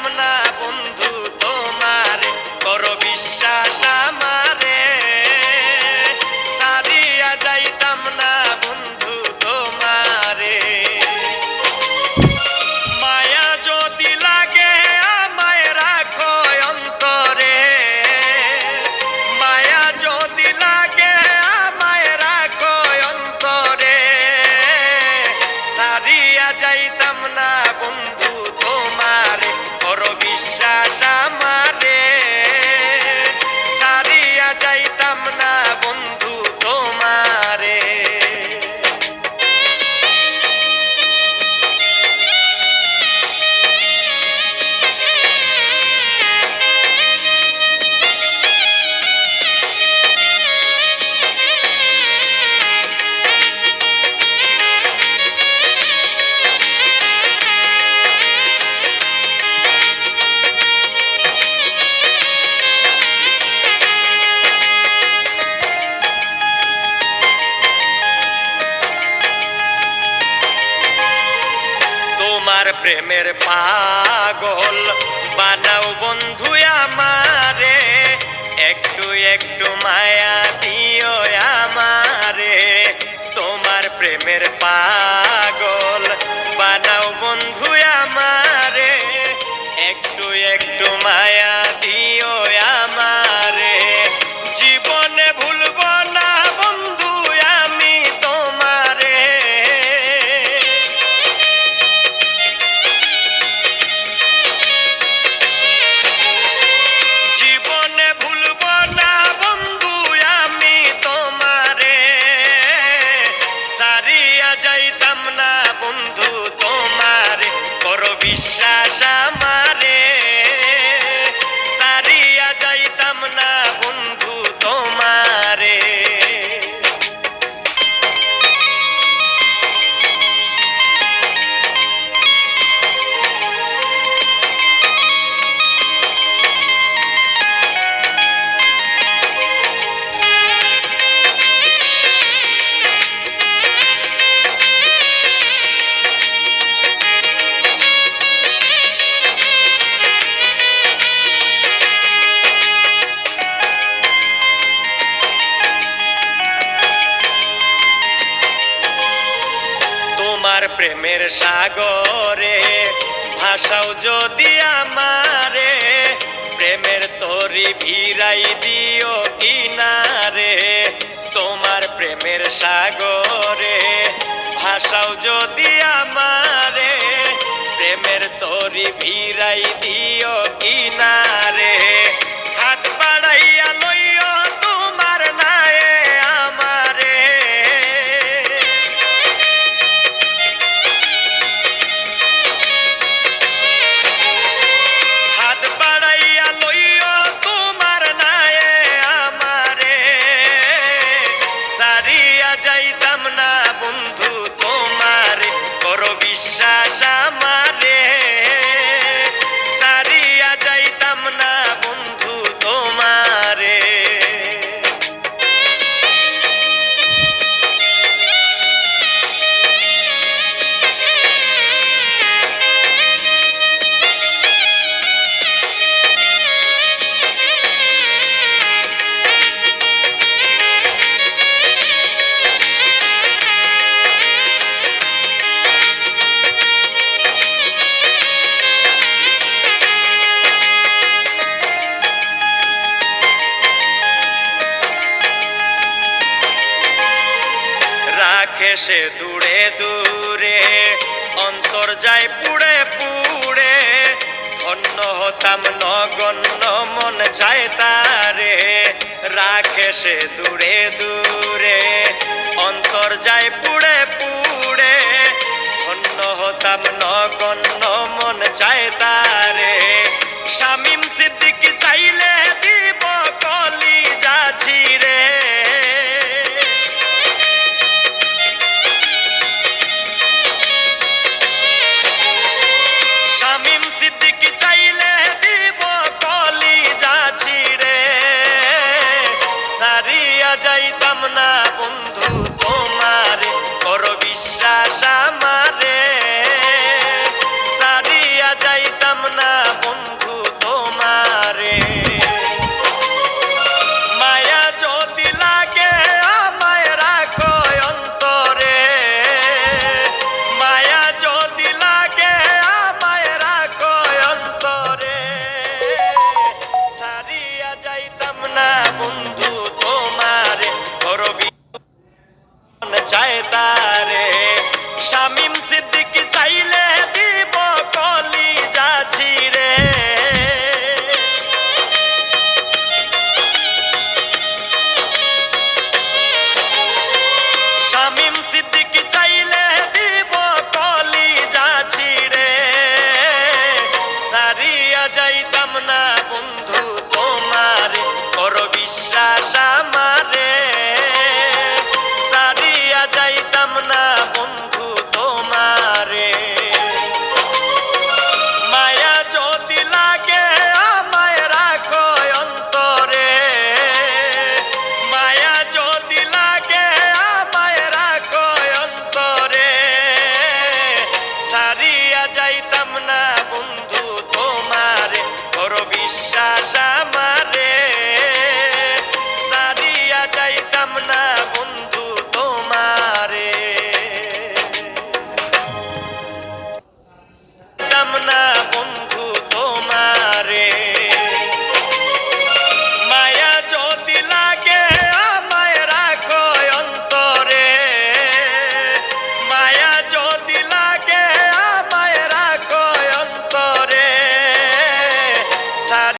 যাইতাম না বন্ধু তোমারে, করো বিশ্বাস আমারে। সারিয়া যাইতাম না বন্ধু তোমারে। মায়া যদি লাগে আমায় রাখো অন্তরে, মায়া যদি লাগে আমায় রাখো অন্তরে। সারিয়া যাইতাম না বন্ধু তোমারে, করো বিশ্বাস আমারে। সারিয়া যাইতাম না বন্ধু তোমারে। তোমার প্রেমের পাগল বানাও বন্ধু আমারে, একটু একটু মায়া দিও আমারে। তোমার প্রেমের পাগল বানাও বন্ধু আমারে, একটু একটু মায়া দিও আমারে। জীবনে ভুলবো না বন্ধু আমি তোমারে। জীবনে ভুলবো না বন্ধু আমি তোমারে। সারিয়া যাইতাম না বন্ধু তোমারে, করো বিশ্বাস আমারে। সারিয়া যাইতাম না বন্ধু তোমারে। তোমার প্রেমের সাগরে ভাসাও যদি আমারে, প্রেমের তরি ভিড়াই দিও কিনারে। তোমার প্রেমের সাগরে ভাসাও যদি আমারে, প্রেমের তরি ভিড়াই দিও কিনারে। হাত বাড়াইয়া লইও তোমার নায়ে আমারে। হাত বাড়াইয়া লইও তোমার নায়ে আমারে। সারিয়া যাইতাম না বন্ধু তোমারে, করো বিশ্বাস আমারে। সারিয়া যাইতাম না বন্ধু তোমারে। রাখে সে দূরে দূরে, অন্তর যায় পুড়ে পুড়ে। ধন্য হতাম নগণ্য মন চায় তারে। রাখে সে দূরে দূরে, অন্তর যায় পুড়ে পুড়ে। ধন্য হতাম নগণ্য মন চায় তারে। শামীম সিদ্দিকী চাইলে দিব কলিজা ছিঁড়ে। শামীম সিদ্দিকী চাইলে দিব কলিজা ছিঁড়ে। সারিয়া যাইতাম না বন্ধু তোমারে, করো বিশ্বাস আমারে। সারিয়া যাইতাম না বন্ধু যাইতাম না বন্ধু তোমারে, বড় বিশ্বাস